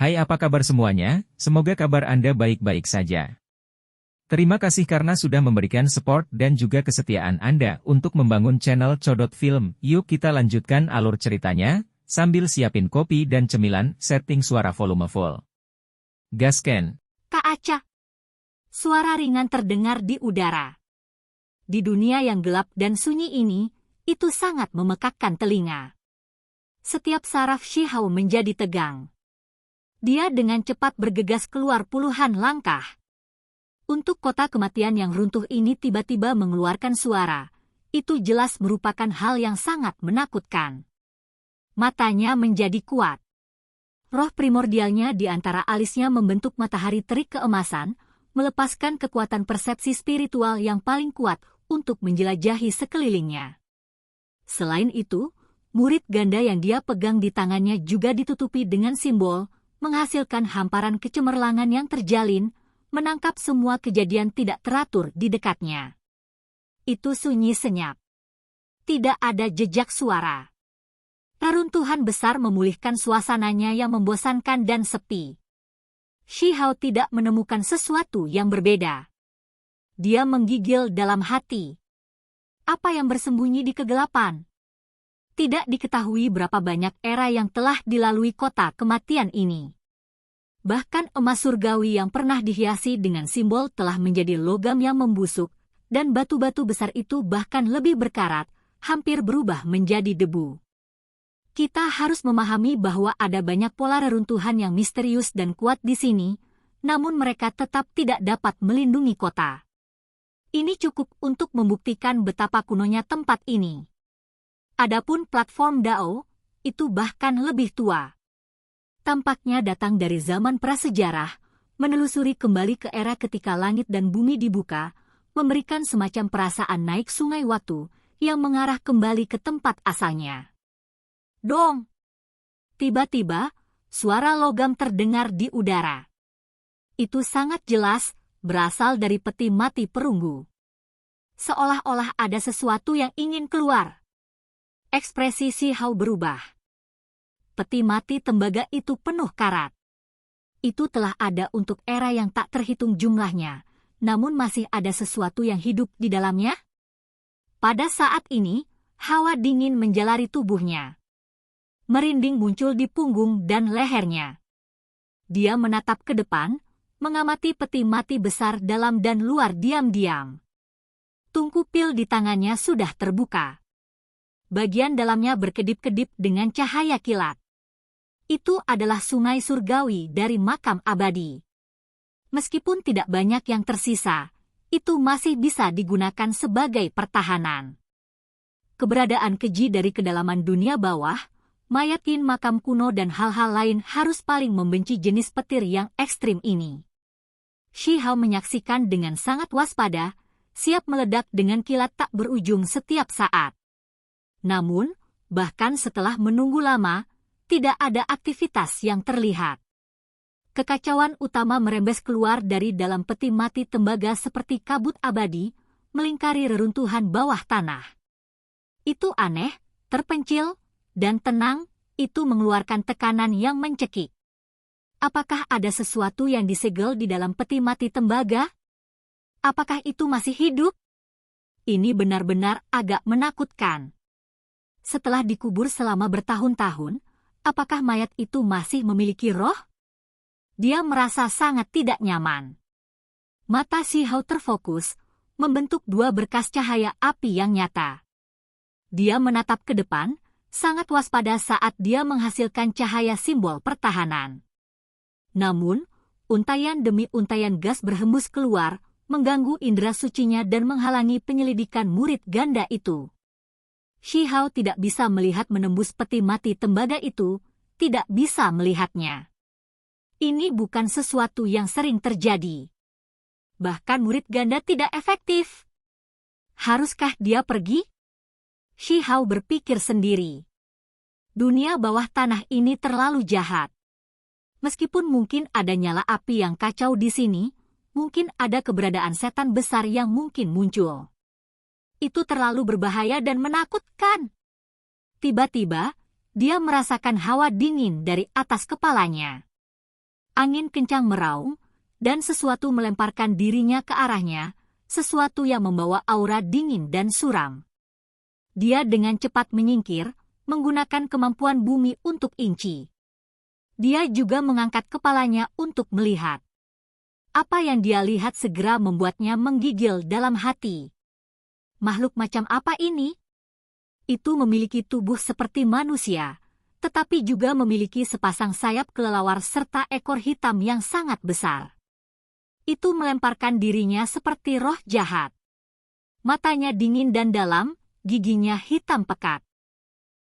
Hai, apa kabar semuanya? Semoga kabar Anda baik-baik saja. Terima kasih karena sudah memberikan support dan juga kesetiaan Anda untuk membangun channel Codot Film. Yuk kita lanjutkan alur ceritanya, sambil siapin kopi dan cemilan, setting suara volume full. Gasken. Kak Aca. Suara ringan terdengar di udara. Di dunia yang gelap dan sunyi ini, itu sangat memekakkan telinga. Setiap saraf Shihao menjadi tegang. Dia dengan cepat bergegas keluar puluhan langkah. Untuk kota kematian yang runtuh ini tiba-tiba mengeluarkan suara, itu jelas merupakan hal yang sangat menakutkan. Matanya menjadi kuat. Roh primordialnya di antara alisnya membentuk matahari terik keemasan, melepaskan kekuatan persepsi spiritual yang paling kuat untuk menjelajahi sekelilingnya. Selain itu, murid ganda yang dia pegang di tangannya juga ditutupi dengan simbol, menghasilkan hamparan kecemerlangan yang terjalin, menangkap semua kejadian tidak teratur di dekatnya. Itu sunyi senyap. Tidak ada jejak suara. Reruntuhan besar memulihkan suasananya yang membosankan dan sepi. Shihao tidak menemukan sesuatu yang berbeda. Dia menggigil dalam hati. Apa yang bersembunyi di kegelapan? Tidak diketahui berapa banyak era yang telah dilalui kota kematian ini. Bahkan emas surgawi yang pernah dihiasi dengan simbol telah menjadi logam yang membusuk, dan batu-batu besar itu bahkan lebih berkarat, hampir berubah menjadi debu. Kita harus memahami bahwa ada banyak pola reruntuhan yang misterius dan kuat di sini, namun mereka tetap tidak dapat melindungi kota. Ini cukup untuk membuktikan betapa kunonya tempat ini. Adapun platform Dao, itu bahkan lebih tua. Tampaknya datang dari zaman prasejarah, menelusuri kembali ke era ketika langit dan bumi dibuka, memberikan semacam perasaan naik sungai waktu yang mengarah kembali ke tempat asalnya. Dong! Tiba-tiba, suara logam terdengar di udara. Itu sangat jelas, berasal dari peti mati perunggu. Seolah-olah ada sesuatu yang ingin keluar. Ekspresi Shihao berubah. Peti mati tembaga itu penuh karat. Itu telah ada untuk era yang tak terhitung jumlahnya, namun masih ada sesuatu yang hidup di dalamnya. Pada saat ini, hawa dingin menjalari tubuhnya. Merinding muncul di punggung dan lehernya. Dia menatap ke depan, mengamati peti mati besar dalam dan luar diam-diam. Tungku pil di tangannya sudah terbuka. Bagian dalamnya berkedip-kedip dengan cahaya kilat. Itu adalah sungai surgawi dari makam abadi. Meskipun tidak banyak yang tersisa, itu masih bisa digunakan sebagai pertahanan. Keberadaan keji dari kedalaman dunia bawah, mayakin makam kuno dan hal-hal lain harus paling membenci jenis petir yang ekstrim ini. Shihao menyaksikan dengan sangat waspada, siap meledak dengan kilat tak berujung setiap saat. Namun, bahkan setelah menunggu lama, tidak ada aktivitas yang terlihat. Kekacauan utama merembes keluar dari dalam peti mati tembaga seperti kabut abadi, melingkari reruntuhan bawah tanah. Itu aneh, terpencil, dan tenang, itu mengeluarkan tekanan yang mencekik. Apakah ada sesuatu yang disegel di dalam peti mati tembaga? Apakah itu masih hidup? Ini benar-benar agak menakutkan. Setelah dikubur selama bertahun-tahun, apakah mayat itu masih memiliki roh? Dia merasa sangat tidak nyaman. Mata Shihao terfokus, membentuk dua berkas cahaya api yang nyata. Dia menatap ke depan, sangat waspada saat dia menghasilkan cahaya simbol pertahanan. Namun, untayan demi untayan gas berhembus keluar, mengganggu indera sucinya dan menghalangi penyelidikan murid ganda itu. Shihao tidak bisa melihat menembus peti mati tembaga itu, tidak bisa melihatnya. Ini bukan sesuatu yang sering terjadi. Bahkan murid ganda tidak efektif. Haruskah dia pergi? Shihao berpikir sendiri. Dunia bawah tanah ini terlalu jahat. Meskipun mungkin ada nyala api yang kacau di sini, mungkin ada keberadaan setan besar yang mungkin muncul. Itu terlalu berbahaya dan menakutkan. Tiba-tiba, dia merasakan hawa dingin dari atas kepalanya. Angin kencang meraung, dan sesuatu melemparkan dirinya ke arahnya, sesuatu yang membawa aura dingin dan suram. Dia dengan cepat menyingkir, menggunakan kemampuan bumi untuk inci. Dia juga mengangkat kepalanya untuk melihat. Apa yang dia lihat segera membuatnya menggigil dalam hati. Makhluk macam apa ini? Itu memiliki tubuh seperti manusia, tetapi juga memiliki sepasang sayap kelelawar serta ekor hitam yang sangat besar. Itu melemparkan dirinya seperti roh jahat. Matanya dingin dan dalam, giginya hitam pekat.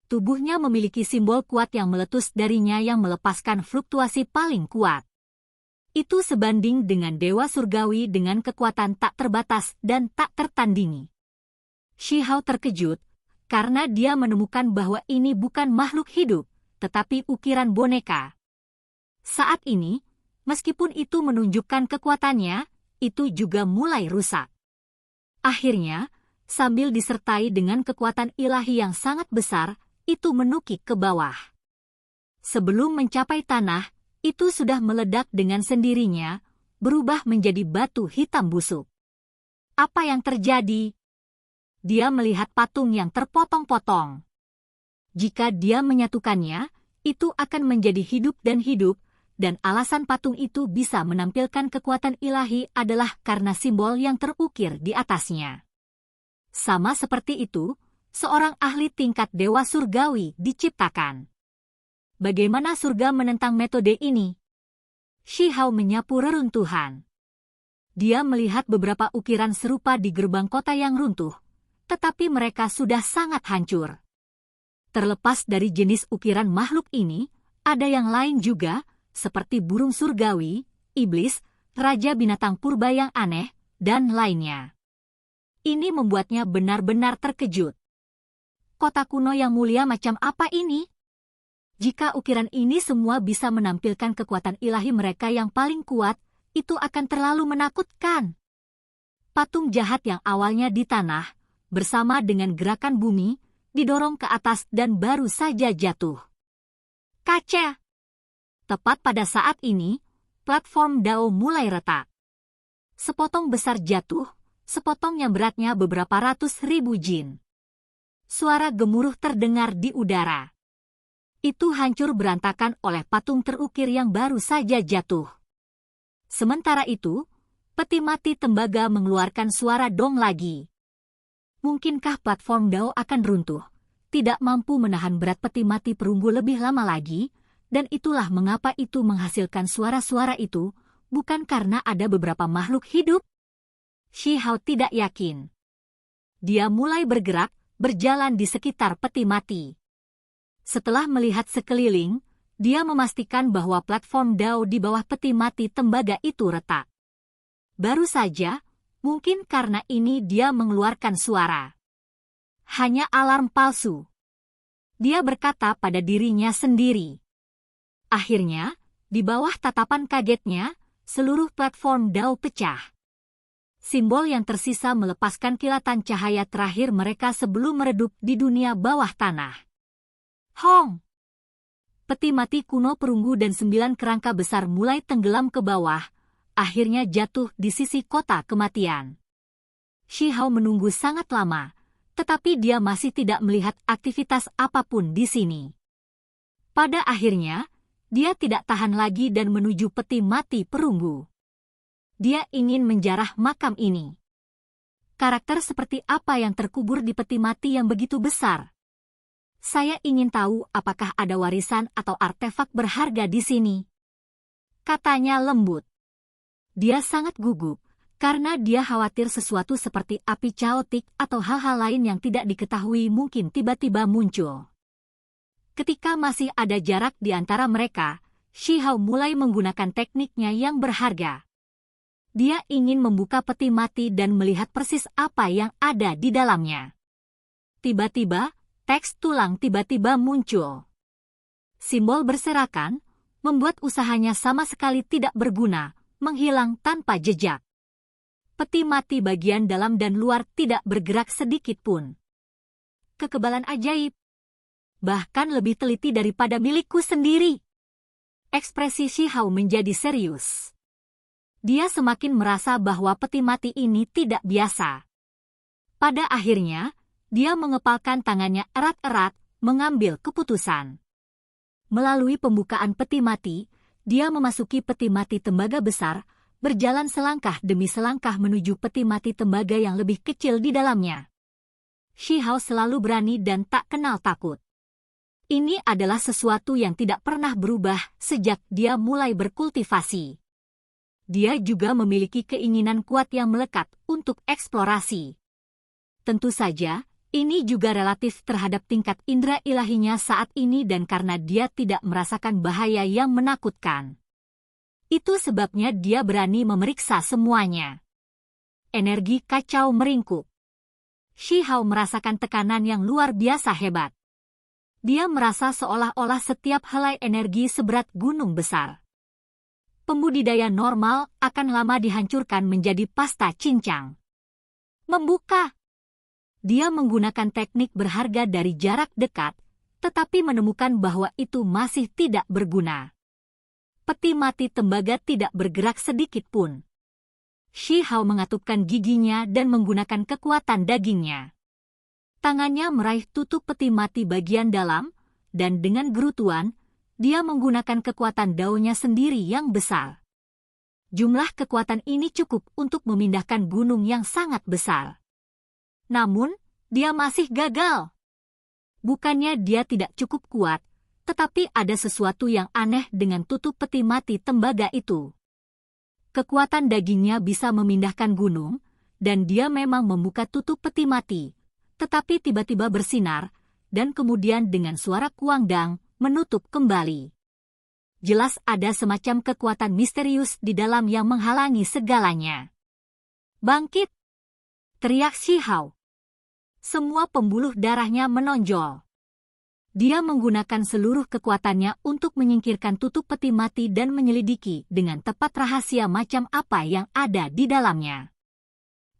Tubuhnya memiliki simbol kuat yang meletus darinya yang melepaskan fluktuasi paling kuat. Itu sebanding dengan dewa surgawi dengan kekuatan tak terbatas dan tak tertandingi. Shi Hao terkejut, karena dia menemukan bahwa ini bukan makhluk hidup, tetapi ukiran boneka. Saat ini, meskipun itu menunjukkan kekuatannya, itu juga mulai rusak. Akhirnya, sambil disertai dengan kekuatan ilahi yang sangat besar, itu menukik ke bawah. Sebelum mencapai tanah, itu sudah meledak dengan sendirinya, berubah menjadi batu hitam busuk. Apa yang terjadi? Dia melihat patung yang terpotong-potong. Jika dia menyatukannya, itu akan menjadi hidup, dan alasan patung itu bisa menampilkan kekuatan ilahi adalah karena simbol yang terukir di atasnya. Sama seperti itu, seorang ahli tingkat dewa surgawi diciptakan. Bagaimana surga menentang metode ini? Shi Hao menyapu reruntuhan. Dia melihat beberapa ukiran serupa di gerbang kota yang runtuh, tetapi mereka sudah sangat hancur. Terlepas dari jenis ukiran makhluk ini, ada yang lain juga, seperti burung surgawi, iblis, raja binatang purba yang aneh, dan lainnya. Ini membuatnya benar-benar terkejut. Kota kuno yang mulia macam apa ini? Jika ukiran ini semua bisa menampilkan kekuatan ilahi mereka yang paling kuat, itu akan terlalu menakutkan. Patung jahat yang awalnya di tanah, bersama dengan gerakan bumi, didorong ke atas dan baru saja jatuh. Kaca! Tepat pada saat ini, platform Dao mulai retak. Sepotong besar jatuh, sepotong yang beratnya beberapa ratus ribu jin. Suara gemuruh terdengar di udara. Itu hancur berantakan oleh patung terukir yang baru saja jatuh. Sementara itu, peti mati tembaga mengeluarkan suara dong lagi. Mungkinkah platform Dao akan runtuh? Tidak mampu menahan berat peti mati perunggu lebih lama lagi, dan itulah mengapa itu menghasilkan suara-suara itu, bukan karena ada beberapa makhluk hidup. Shi Hao tidak yakin. Dia mulai bergerak, berjalan di sekitar peti mati. Setelah melihat sekeliling, dia memastikan bahwa platform Dao di bawah peti mati tembaga itu retak. Baru saja, mungkin karena ini dia mengeluarkan suara. Hanya alarm palsu. Dia berkata pada dirinya sendiri. Akhirnya, di bawah tatapan kagetnya, seluruh platform Dao pecah. Simbol yang tersisa melepaskan kilatan cahaya terakhir mereka sebelum meredup di dunia bawah tanah. Hong! Peti mati kuno perunggu dan 9 kerangka besar mulai tenggelam ke bawah, akhirnya jatuh di sisi kota kematian. Shi Hao menunggu sangat lama, tetapi dia masih tidak melihat aktivitas apapun di sini. Pada akhirnya, dia tidak tahan lagi dan menuju peti mati perunggu. Dia ingin menjarah makam ini. Karakter seperti apa yang terkubur di peti mati yang begitu besar? Saya ingin tahu apakah ada warisan atau artefak berharga di sini. Katanya lembut. Dia sangat gugup, karena dia khawatir sesuatu seperti api caotik atau hal-hal lain yang tidak diketahui mungkin tiba-tiba muncul. Ketika masih ada jarak di antara mereka, Shi Hao mulai menggunakan tekniknya yang berharga. Dia ingin membuka peti mati dan melihat persis apa yang ada di dalamnya. Tiba-tiba, teks tulang tiba-tiba muncul. Simbol berserakan, membuat usahanya sama sekali tidak berguna, menghilang tanpa jejak. Peti mati bagian dalam dan luar tidak bergerak sedikit pun. Kekebalan ajaib. Bahkan lebih teliti daripada milikku sendiri. ekspresi Shihao menjadi serius. Dia semakin merasa bahwa peti mati ini tidak biasa. Pada akhirnya, dia mengepalkan tangannya erat-erat, mengambil keputusan. Melalui pembukaan peti mati, dia memasuki peti mati tembaga besar, berjalan selangkah demi selangkah menuju peti mati tembaga yang lebih kecil di dalamnya. Shihao selalu berani dan tak kenal takut. Ini adalah sesuatu yang tidak pernah berubah sejak dia mulai berkultivasi. Dia juga memiliki keinginan kuat yang melekat untuk eksplorasi. Tentu saja, ini juga relatif terhadap tingkat indera ilahinya saat ini dan karena dia tidak merasakan bahaya yang menakutkan. Itu sebabnya dia berani memeriksa semuanya. Energi kacau meringkuk. Shihao merasakan tekanan yang luar biasa hebat. Dia merasa seolah-olah setiap helai energi seberat gunung besar. Pembudidaya normal akan lama dihancurkan menjadi pasta cincang. Membuka. Dia menggunakan teknik berharga dari jarak dekat, tetapi menemukan bahwa itu masih tidak berguna. Peti mati tembaga tidak bergerak sedikit pun. Shihao mengatupkan giginya dan menggunakan kekuatan dagingnya. Tangannya meraih tutup peti mati bagian dalam, dan dengan gerutuan, dia menggunakan kekuatan daunnya sendiri yang besar. Jumlah kekuatan ini cukup untuk memindahkan gunung yang sangat besar. Namun, dia masih gagal. Bukannya dia tidak cukup kuat, tetapi ada sesuatu yang aneh dengan tutup peti mati tembaga itu. Kekuatan dagingnya bisa memindahkan gunung, dan dia memang membuka tutup peti mati, tetapi tiba-tiba bersinar, dan kemudian dengan suara kuangdang, menutup kembali. Jelas ada semacam kekuatan misterius di dalam yang menghalangi segalanya. Bangkit! Teriak Shihao. Semua pembuluh darahnya menonjol. Dia menggunakan seluruh kekuatannya untuk menyingkirkan tutup peti mati dan menyelidiki dengan tepat rahasia macam apa yang ada di dalamnya.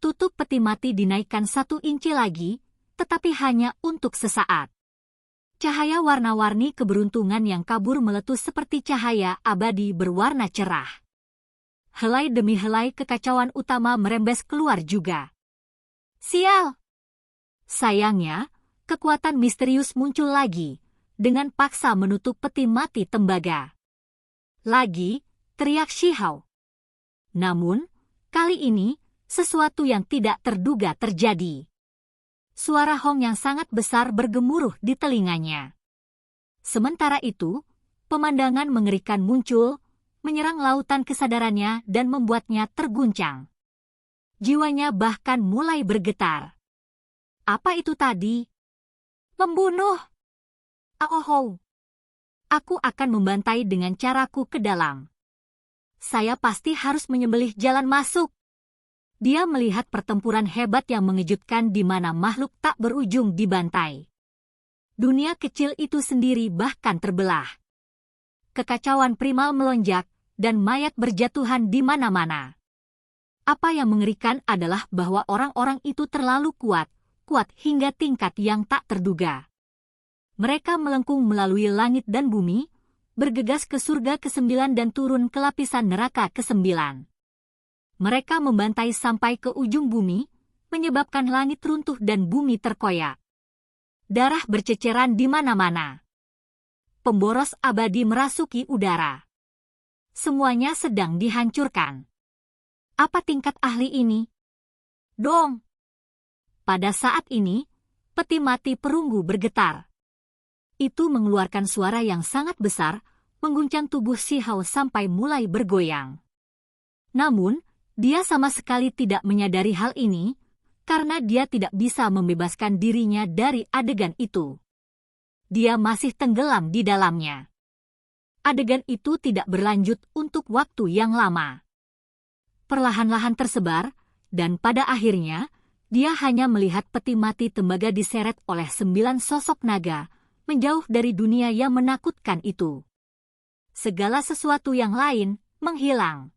Tutup peti mati dinaikkan 1 inci lagi, tetapi hanya untuk sesaat. Cahaya warna-warni keberuntungan yang kabur meletus seperti cahaya abadi berwarna cerah. Helai demi helai kekacauan utama merembes keluar juga. Sial! Sayangnya, kekuatan misterius muncul lagi, dengan paksa menutup peti mati tembaga. Lagi, teriak Shihao. Namun, kali ini, sesuatu yang tidak terduga terjadi. Suara hong yang sangat besar bergemuruh di telinganya. Sementara itu, pemandangan mengerikan muncul, menyerang lautan kesadarannya dan membuatnya terguncang. Jiwanya bahkan mulai bergetar. Apa itu tadi? Membunuh! Ahoho! Aku akan membantai dengan caraku ke dalam. Saya pasti harus menyembelih jalan masuk. Dia melihat pertempuran hebat yang mengejutkan di mana makhluk tak berujung dibantai. Dunia kecil itu sendiri bahkan terbelah. Kekacauan primal melonjak, dan mayat berjatuhan di mana-mana. Apa yang mengerikan adalah bahwa orang-orang itu terlalu kuat hingga tingkat yang tak terduga. Mereka melengkung melalui langit dan bumi, bergegas ke surga ke-9 dan turun ke lapisan neraka ke-9. Mereka membantai sampai ke ujung bumi, menyebabkan langit runtuh dan bumi terkoyak. Darah berceceran di mana-mana. Pemboros abadi merasuki udara. Semuanya sedang dihancurkan. Apa tingkat ahli ini? Dong! Pada saat ini, peti mati perunggu bergetar. Itu mengeluarkan suara yang sangat besar, mengguncang tubuh Shihao sampai mulai bergoyang. Namun, dia sama sekali tidak menyadari hal ini, karena dia tidak bisa membebaskan dirinya dari adegan itu. Dia masih tenggelam di dalamnya. Adegan itu tidak berlanjut untuk waktu yang lama. Perlahan-lahan tersebar, dan pada akhirnya, dia hanya melihat peti mati tembaga diseret oleh 9 sosok naga, menjauh dari dunia yang menakutkan itu. Segala sesuatu yang lain menghilang.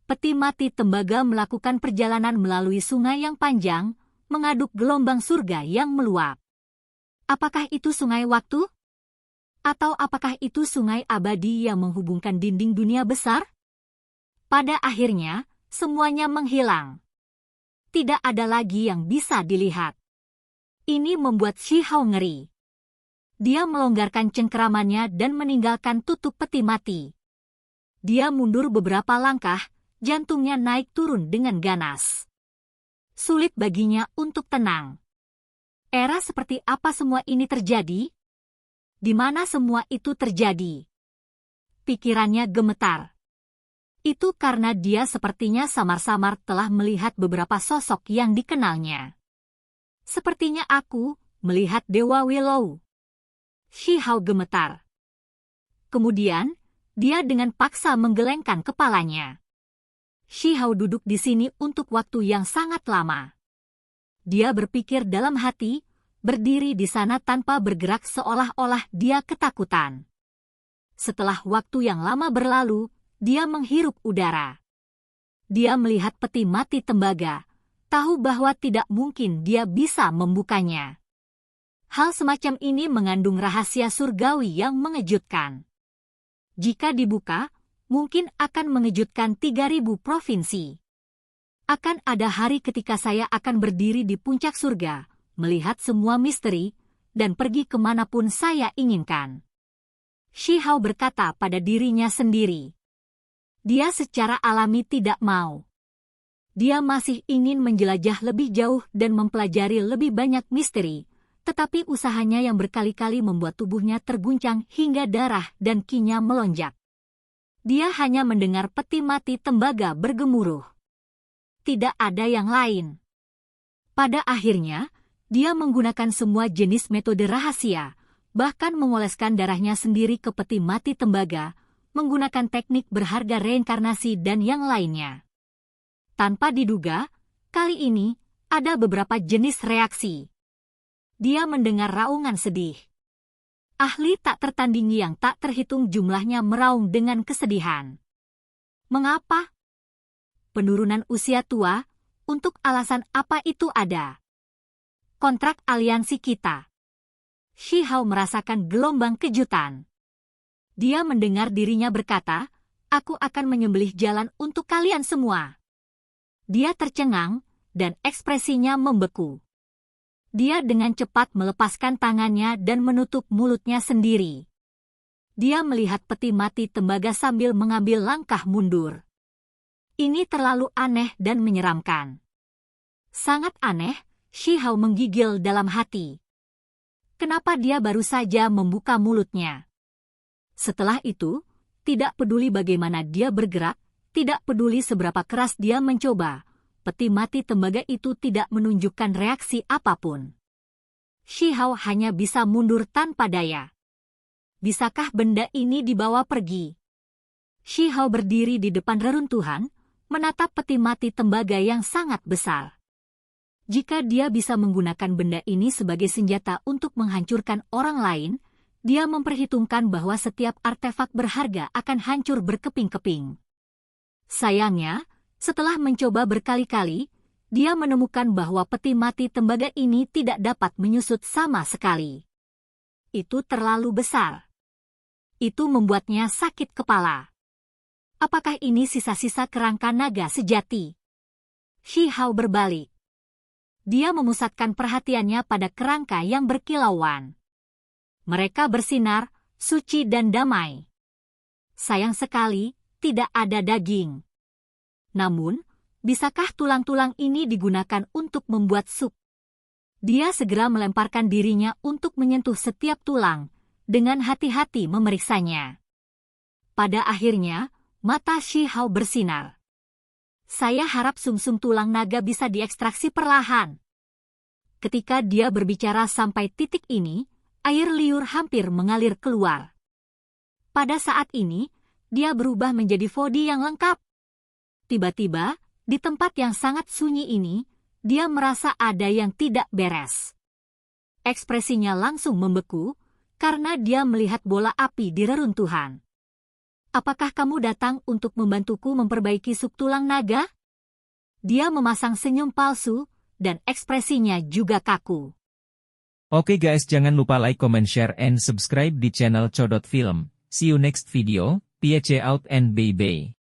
Peti mati tembaga melakukan perjalanan melalui sungai yang panjang, mengaduk gelombang surga yang meluap. Apakah itu sungai waktu? Atau apakah itu sungai abadi yang menghubungkan dinding dunia besar? Pada akhirnya, semuanya menghilang. Tidak ada lagi yang bisa dilihat. Ini membuat Shi Hao ngeri. Dia melonggarkan cengkeramannya dan meninggalkan tutup peti mati. Dia mundur beberapa langkah, jantungnya naik turun dengan ganas. Sulit baginya untuk tenang. Era seperti apa semua ini terjadi? Di mana semua itu terjadi? Pikirannya gemetar. Itu karena dia sepertinya samar-samar telah melihat beberapa sosok yang dikenalnya. Sepertinya aku melihat Dewa Willow. Shi Hao gemetar. Kemudian, dia dengan paksa menggelengkan kepalanya. Shi Hao duduk di sini untuk waktu yang sangat lama. Dia berpikir dalam hati, berdiri di sana tanpa bergerak seolah-olah dia ketakutan. Setelah waktu yang lama berlalu, dia menghirup udara. Dia melihat peti mati tembaga, tahu bahwa tidak mungkin dia bisa membukanya. Hal semacam ini mengandung rahasia surgawi yang mengejutkan. Jika dibuka, mungkin akan mengejutkan 3.000 provinsi. Akan ada hari ketika saya akan berdiri di puncak surga, melihat semua misteri, dan pergi kemanapun saya inginkan. Shi Hao berkata pada dirinya sendiri. Dia secara alami tidak mau. Dia masih ingin menjelajah lebih jauh dan mempelajari lebih banyak misteri, tetapi usahanya yang berkali-kali membuat tubuhnya terguncang hingga darah dan kinya melonjak. Dia hanya mendengar peti mati tembaga bergemuruh. Tidak ada yang lain. Pada akhirnya, dia menggunakan semua jenis metode rahasia, bahkan mengoleskan darahnya sendiri ke peti mati tembaga, menggunakan teknik berharga reinkarnasi dan yang lainnya. Tanpa diduga, kali ini ada beberapa jenis reaksi. Dia mendengar raungan sedih. Ahli tak tertandingi yang tak terhitung jumlahnya meraung dengan kesedihan. Mengapa? Penurunan usia tua, untuk alasan apa itu ada? Kontrak aliansi kita. Shi Hao merasakan gelombang kejutan. Dia mendengar dirinya berkata, aku akan menyembelih jalan untuk kalian semua. Dia tercengang, dan ekspresinya membeku. Dia dengan cepat melepaskan tangannya dan menutup mulutnya sendiri. Dia melihat peti mati tembaga sambil mengambil langkah mundur. Ini terlalu aneh dan menyeramkan. Sangat aneh, Shi Hao menggigil dalam hati. Kenapa dia baru saja membuka mulutnya? Setelah itu, tidak peduli bagaimana dia bergerak, tidak peduli seberapa keras dia mencoba, peti mati tembaga itu tidak menunjukkan reaksi apapun. Shi Hao hanya bisa mundur tanpa daya. Bisakah benda ini dibawa pergi? Shi Hao berdiri di depan reruntuhan, menatap peti mati tembaga yang sangat besar. Jika dia bisa menggunakan benda ini sebagai senjata untuk menghancurkan orang lain, dia memperhitungkan bahwa setiap artefak berharga akan hancur berkeping-keping. Sayangnya, setelah mencoba berkali-kali, dia menemukan bahwa peti mati tembaga ini tidak dapat menyusut sama sekali. Itu terlalu besar. Itu membuatnya sakit kepala. Apakah ini sisa-sisa kerangka naga sejati? Shi Hao berbalik. Dia memusatkan perhatiannya pada kerangka yang berkilauan. Mereka bersinar, suci dan damai. Sayang sekali, tidak ada daging. Namun, bisakah tulang-tulang ini digunakan untuk membuat sup? Dia segera melemparkan dirinya untuk menyentuh setiap tulang, dengan hati-hati memeriksanya. Pada akhirnya, mata Shi Hao bersinar. Saya harap sumsum tulang naga bisa diekstraksi perlahan. Ketika dia berbicara sampai titik ini, air liur hampir mengalir keluar. Pada saat ini, dia berubah menjadi Fodi yang lengkap. Tiba-tiba, di tempat yang sangat sunyi ini, dia merasa ada yang tidak beres. Ekspresinya langsung membeku, karena dia melihat bola api di reruntuhan. Apakah kamu datang untuk membantuku memperbaiki sup tulang naga? Dia memasang senyum palsu, dan ekspresinya juga kaku. Oke guys, jangan lupa like, comment, share, and subscribe di channel Codot Film. See you next video, peace out and bye-bye.